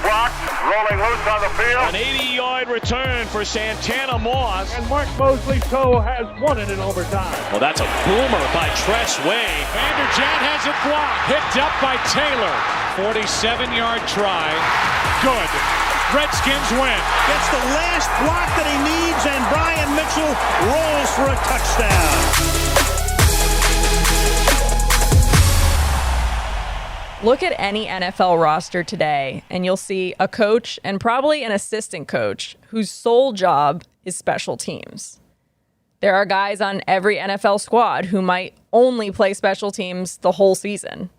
blocked, rolling loose on the field. An 80-yard return for Santana Moss. And Mark Mosley's toe has won it in overtime. Well, that's a boomer by Tress Way. Vanderjagt has it blocked. Picked up by Taylor. 47-yard try. Good. Redskins win. Gets the last block that he needs, and Brian Mitchell rolls for a touchdown. Look at any NFL roster today, and you'll see a coach and probably an assistant coach whose sole job is special teams. There are guys on every NFL squad who might only play special teams the whole season.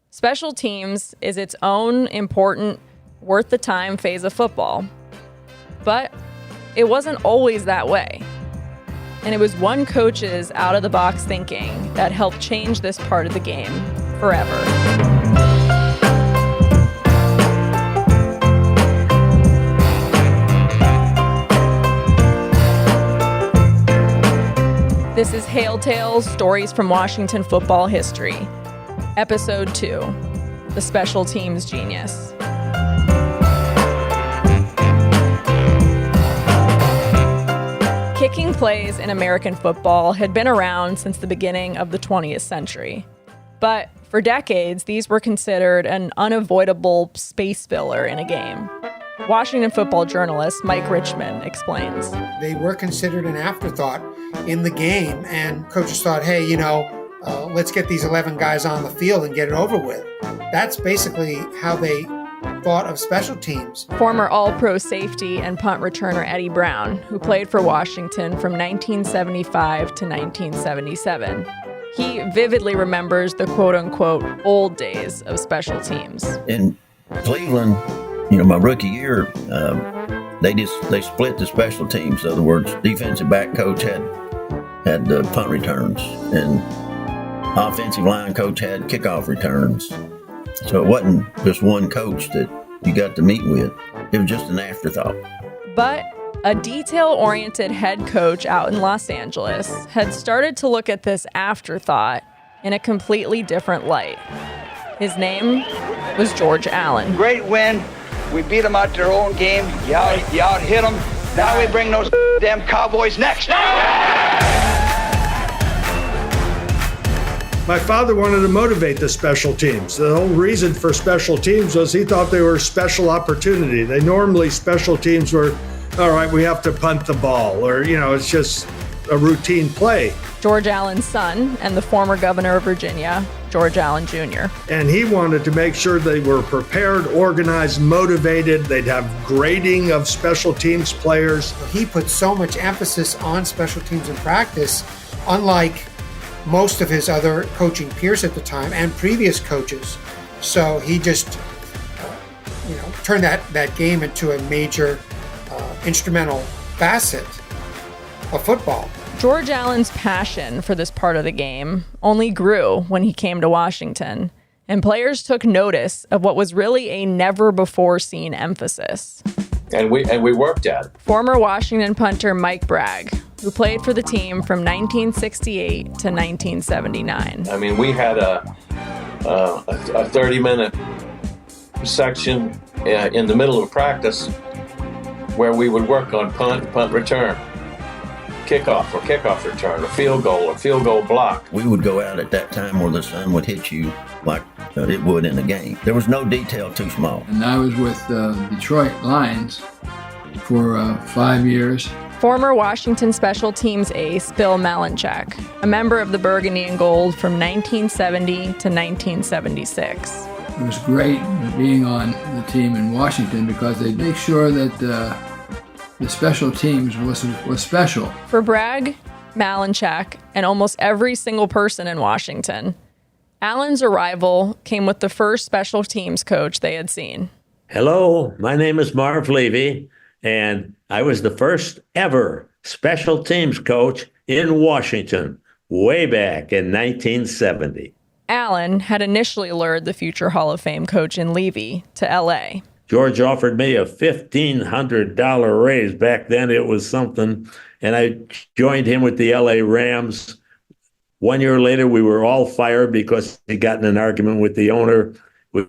Special teams is its own important, worth the time phase of football. But it wasn't always that way. And it was one coach's out-of-the-box thinking that helped change this part of the game forever. This is Hail Tales, Stories from Washington Football History, Episode 2, The Special Teams Genius. Kicking plays in American football had been around since the beginning of the 20th century. But for decades, these were considered an unavoidable space filler in a game. Washington football journalist Mike Richmond explains. They were considered an afterthought in the game, and coaches thought, hey, let's get these 11 guys on the field and get it over with. That's basically how they thought of special teams. Former All-Pro safety and punt returner Eddie Brown, who played for Washington from 1975 to 1977. He vividly remembers the quote-unquote old days of special teams. In Cleveland, my rookie year, they split the special teams. In other words, defensive back coach had punt returns, and offensive line coach had kickoff returns. So it wasn't just one coach that you got to meet with. It was just an afterthought. But a detail-oriented head coach out in Los Angeles had started to look at this afterthought in a completely different light. His name was George Allen. Great win. We beat them out their own game. You out hit them. Now we bring those damn Cowboys next. My father wanted to motivate the special teams. The whole reason for special teams was he thought they were a special opportunity. Normally special teams were, all right, we have to punt the ball, or, it's just a routine play. George Allen's son and the former governor of Virginia, George Allen Jr. And he wanted to make sure they were prepared, organized, motivated. They'd have grading of special teams players. He put so much emphasis on special teams in practice, unlike most of his other coaching peers at the time and previous coaches. So he just, turned that game into a major instrumental facet of football. George Allen's passion for this part of the game only grew when he came to Washington, and players took notice of what was really a never-before-seen emphasis. And we worked at it. Former Washington punter Mike Bragg, who played for the team from 1968 to 1979. I mean, we had a 30-minute section in the middle of practice where we would work on punt return, kickoff return, a field goal block. We would go out at that time where the sun would hit you like it would in a game. There was no detail too small. And I was with Detroit Lions for 5 years. Former Washington special teams ace Bill Malinchak, a member of the Burgundy and Gold from 1970 to 1976. It was great being on the team in Washington because they make sure that the special teams was special. For Bragg, Malinchak, and almost every single person in Washington, Allen's arrival came with the first special teams coach they had seen. Hello, my name is Marv Levy, and I was the first ever special teams coach in Washington way back in 1970. Allen had initially lured the future Hall of Fame coach in Levy to L.A. George offered me a $1,500 raise. Back then it was something, and I joined him with the L.A. Rams. 1 year later, we were all fired because he got in an argument with the owner.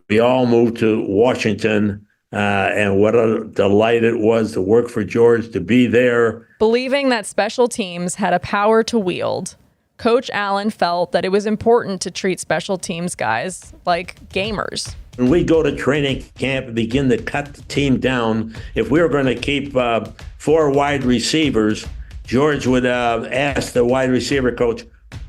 We all moved to Washington And what a delight it was to work for George, to be there. Believing that special teams had a power to wield, Coach Allen felt that it was important to treat special teams guys like gamers. When we go to training camp and begin to cut the team down, if we were going to keep 4 wide receivers, George would ask the wide receiver coach,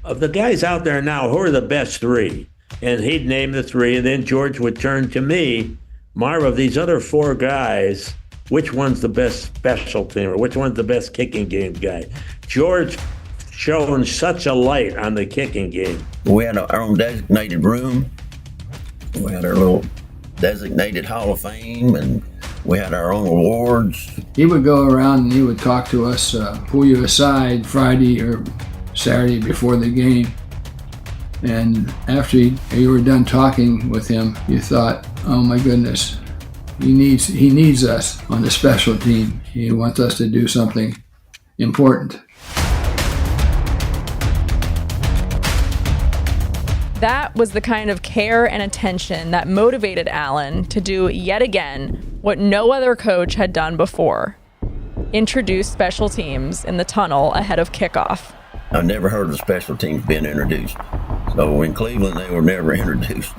of the guys out there now, who are the best 3? And he'd name the 3, and then George would turn to me, Marv, of these other 4 guys, which one's the best special teamer? Which one's the best kicking game guy? George shone such a light on the kicking game. We had our own designated room. We had our little designated Hall of Fame, and we had our own awards. He would go around and he would talk to us, pull you aside Friday or Saturday before the game. And after you were done talking with him, you thought, oh my goodness, he needs us on the special team. He wants us to do something important. That was the kind of care and attention that motivated Allen to do yet again what no other coach had done before: introduce special teams in the tunnel ahead of kickoff. I've never heard of special teams being introduced. So in Cleveland, they were never introduced.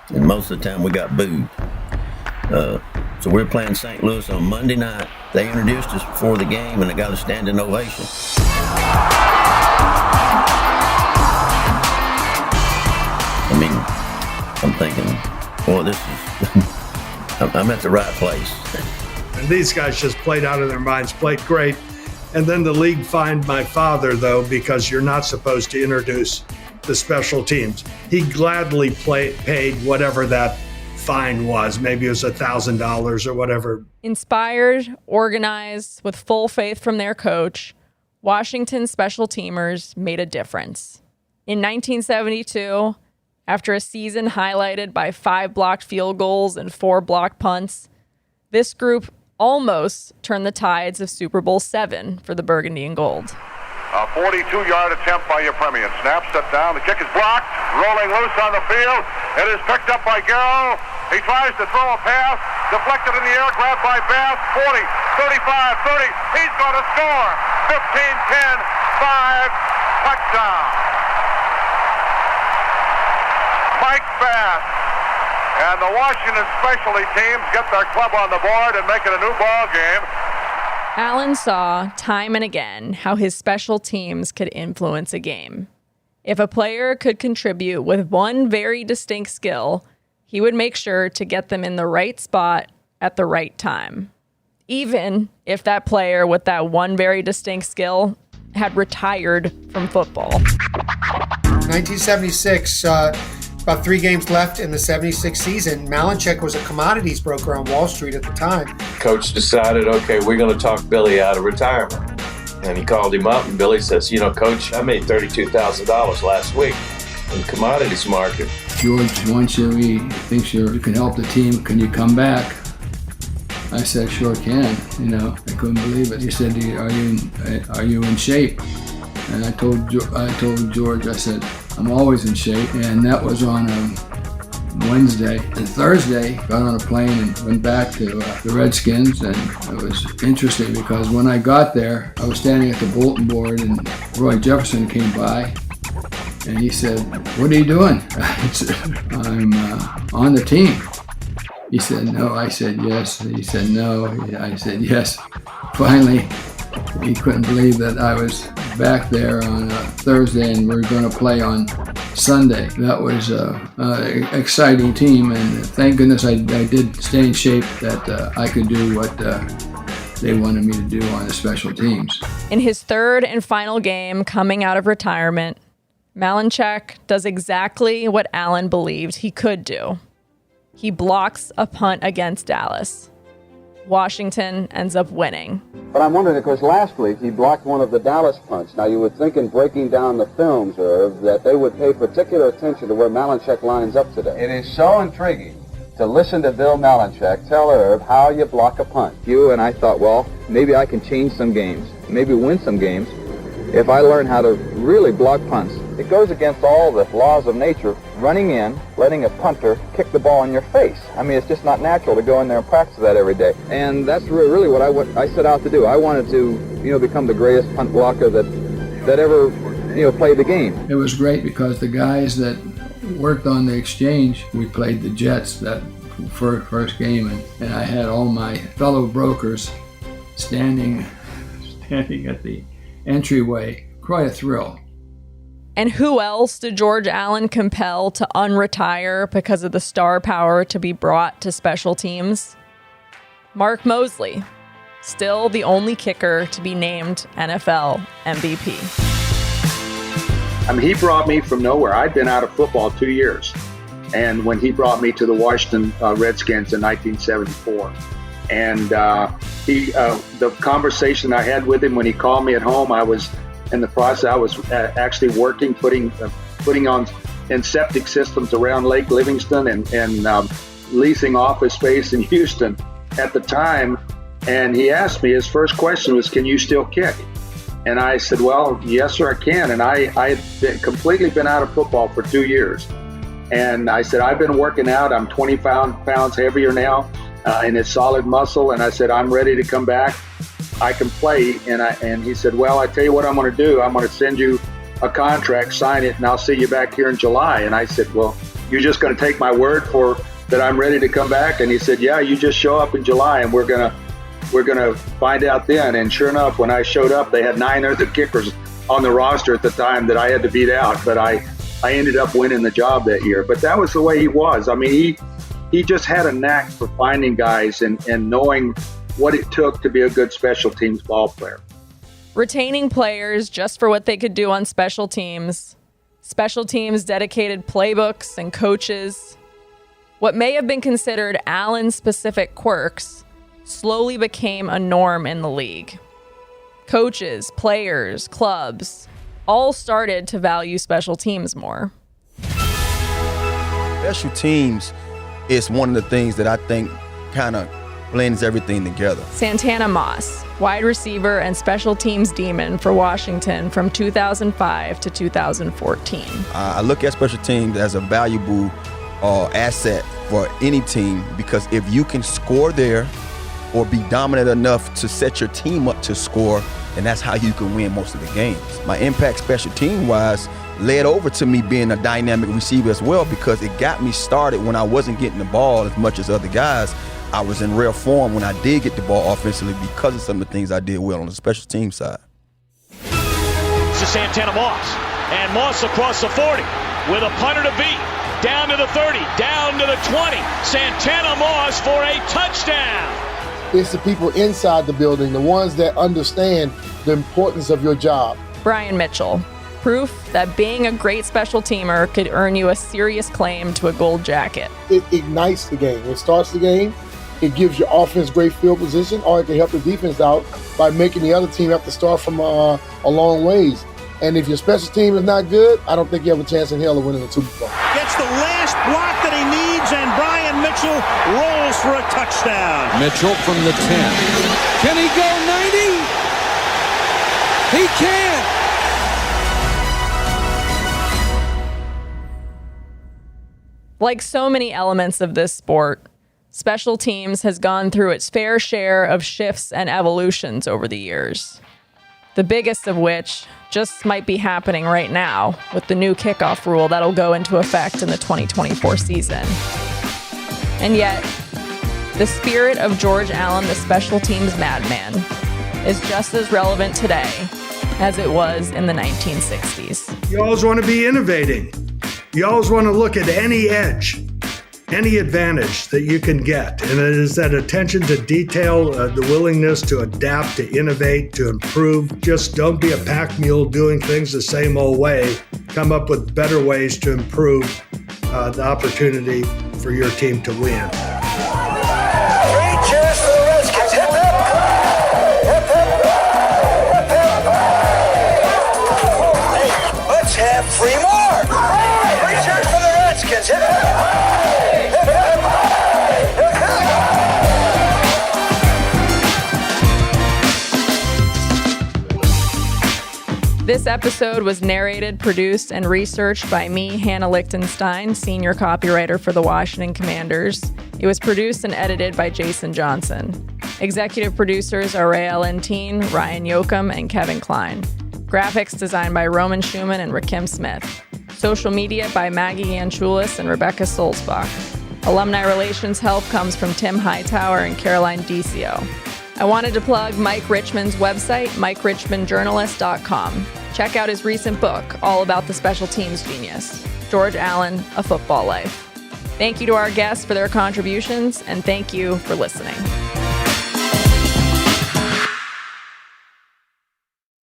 And most of the time we got booed. So we were playing St. Louis on Monday night. They introduced us before the game and they got a standing ovation. I mean, I'm thinking, boy, this is, I'm at the right place. And these guys just played out of their minds, played great. And then the league fined my father, though, because you're not supposed to introduce the special teams. He gladly paid whatever that fine was. Maybe it was $1,000 or whatever. Inspired, organized, with full faith from their coach, Washington's special teamers made a difference. In 1972, after a season highlighted by 5 blocked field goals and 4 blocked punts, this group almost turned the tides of Super Bowl VII for the Burgundy and Gold. A 42-yard attempt by Yepremian. Snap, set down. The kick is blocked. Rolling loose on the field. It is picked up by Garrow. He tries to throw a pass. Deflected in the air. Grabbed by Bass. 40, 35, 30. He's going to score. 15, 10, 5. Touchdown. Mike Bass. And the Washington specialty teams get their club on the board and make it a new ball game. Allen saw time and again how his special teams could influence a game. If a player could contribute with one very distinct skill, he would make sure to get them in the right spot at the right time, even if that player with that one very distinct skill had retired from football. 1976, about 3 games left in the 76 season. Malinchek was a commodities broker on Wall Street at the time. Coach decided, okay, we're going to talk Billy out of retirement. And he called him up, and Billy says, you know, Coach, I made $32,000 last week in the commodities market. George wants you. He thinks you can help the team. Can you come back? I said, sure can. You know, I couldn't believe it. He said, are you in shape? And I told George, I said, I'm always in shape. And that was on Wednesday. And Thursday, got on a plane and went back to the Redskins. And it was interesting because when I got there, I was standing at the bulletin board and Roy Jefferson came by. And he said, what are you doing? I said, I'm on the team. He said, no. I said, yes. He said, no. I said, yes. Finally, he couldn't believe that I was back there on Thursday and we were going to play on Sunday. That was an exciting team, and thank goodness I did stay in shape that I could do what they wanted me to do on the special teams. In his third and final game coming out of retirement, Malinchek does exactly what Allen believed he could do. He blocks a punt against Dallas. Washington ends up winning. But I'm wondering, because last week he blocked one of the Dallas punts. Now, you would think in breaking down the films, Irv, that they would pay particular attention to where Malinchek lines up today. It is so intriguing to listen to Bill Malinchek tell Irv how you block a punt. And I thought, well, maybe I can change some games, maybe win some games, if I learn how to really block punts. It goes against all the laws of nature running in, letting a punter kick the ball in your face. I mean, it's just not natural to go in there and practice that every day. And that's really what I set out to do. I wanted to, become the greatest punt blocker that ever, played the game. It was great because the guys that worked on the exchange, we played the Jets that first game, and I had all my fellow brokers standing at the entryway. Quite a thrill. And who else did George Allen compel to unretire because of the star power to be brought to special teams? Mark Mosley, still the only kicker to be named NFL MVP. I mean, he brought me from nowhere. I'd been out of football 2 years. And when he brought me to the Washington Redskins in 1974, and the conversation I had with him when he called me at home, I was in the process. I was actually working, putting on septic systems around Lake Livingston and leasing office space in Houston at the time. And he asked me, his first question was, "Can you still kick?" And I said, "Well, yes, sir, I can." And I had completely been out of football for 2 years. And I said, "I've been working out. I'm 20 pounds heavier now, and it's solid muscle." And I said, "I'm ready to come back. I can play." And he said, "Well, I tell you what I'm going to do. I'm going to send you a contract, sign it, and I'll see you back here in July." And I said, "Well, you're just going to take my word for that I'm ready to come back?" And he said, "Yeah, you just show up in July, and we're gonna find out then." And sure enough, when I showed up, they had 9 other kickers on the roster at the time that I had to beat out. But I ended up winning the job that year. But that was the way he was. I mean, he just had a knack for finding guys and knowing what it took to be a good special teams ball player. Retaining players just for what they could do on special teams dedicated playbooks and coaches. What may have been considered Allen-specific quirks slowly became a norm in the league. Coaches, players, clubs all started to value special teams more. Special teams is one of the things that I think kind of blends everything together. Santana Moss, wide receiver and special teams demon for Washington from 2005 to 2014. I look at special teams as a valuable asset for any team, because if you can score there or be dominant enough to set your team up to score, and that's how you can win most of the games. My impact special team-wise led over to me being a dynamic receiver as well, because it got me started when I wasn't getting the ball as much as other guys. I was in rare form when I did get the ball offensively because of some of the things I did well on the special team side. This is Santana Moss, and Moss across the 40 with a punter to beat. Down to the 30, down to the 20. Santana Moss for a touchdown. It's the people inside the building, the ones that understand the importance of your job. Brian Mitchell, proof that being a great special teamer could earn you a serious claim to a gold jacket. It ignites the game. It starts the game. It gives your offense great field position, or it can help the defense out by making the other team have to start from a long ways. And if your special team is not good, I don't think you have a chance in hell of winning the Super Bowl. Gets the last block that he needs, and Brian Mitchell rolls for a touchdown. Mitchell from the 10. Can he go 90? He can! Like so many elements of this sport, special teams has gone through its fair share of shifts and evolutions over the years. The biggest of which just might be happening right now with the new kickoff rule that'll go into effect in the 2024 season. And yet, the spirit of George Allen, the special teams madman, is just as relevant today as it was in the 1960s. You always want to be innovating. You always want to look at any edge, any advantage that you can get. And it is that attention to detail, the willingness to adapt, to innovate, to improve. Just don't be a pack mule doing things the same old way. Come up with better ways to improve the opportunity for your team to win. 3 cheers for the Redskins. Hip, hip. Hip, hip. Hip, hip. Hey, let's have 3 more. 3 cheers for the Redskins. Hip, hip. This episode was narrated, produced, and researched by me, Hannah Lichtenstein, senior copywriter for the Washington Commanders. It was produced and edited by Jason Johnson. Executive producers are Ray Alentine, Ryan Yoakum, and Kevin Klein. Graphics designed by Roman Schumann and Rakim Smith. Social media by Maggie Anchulis and Rebecca Solzbach. Alumni relations help comes from Tim Hightower and Caroline Decio. I wanted to plug Mike Richmond's website, MikeRichmondJournalist.com. Check out his recent book, all about the special teams genius, George Allen, A Football Life. Thank you to our guests for their contributions, and thank you for listening.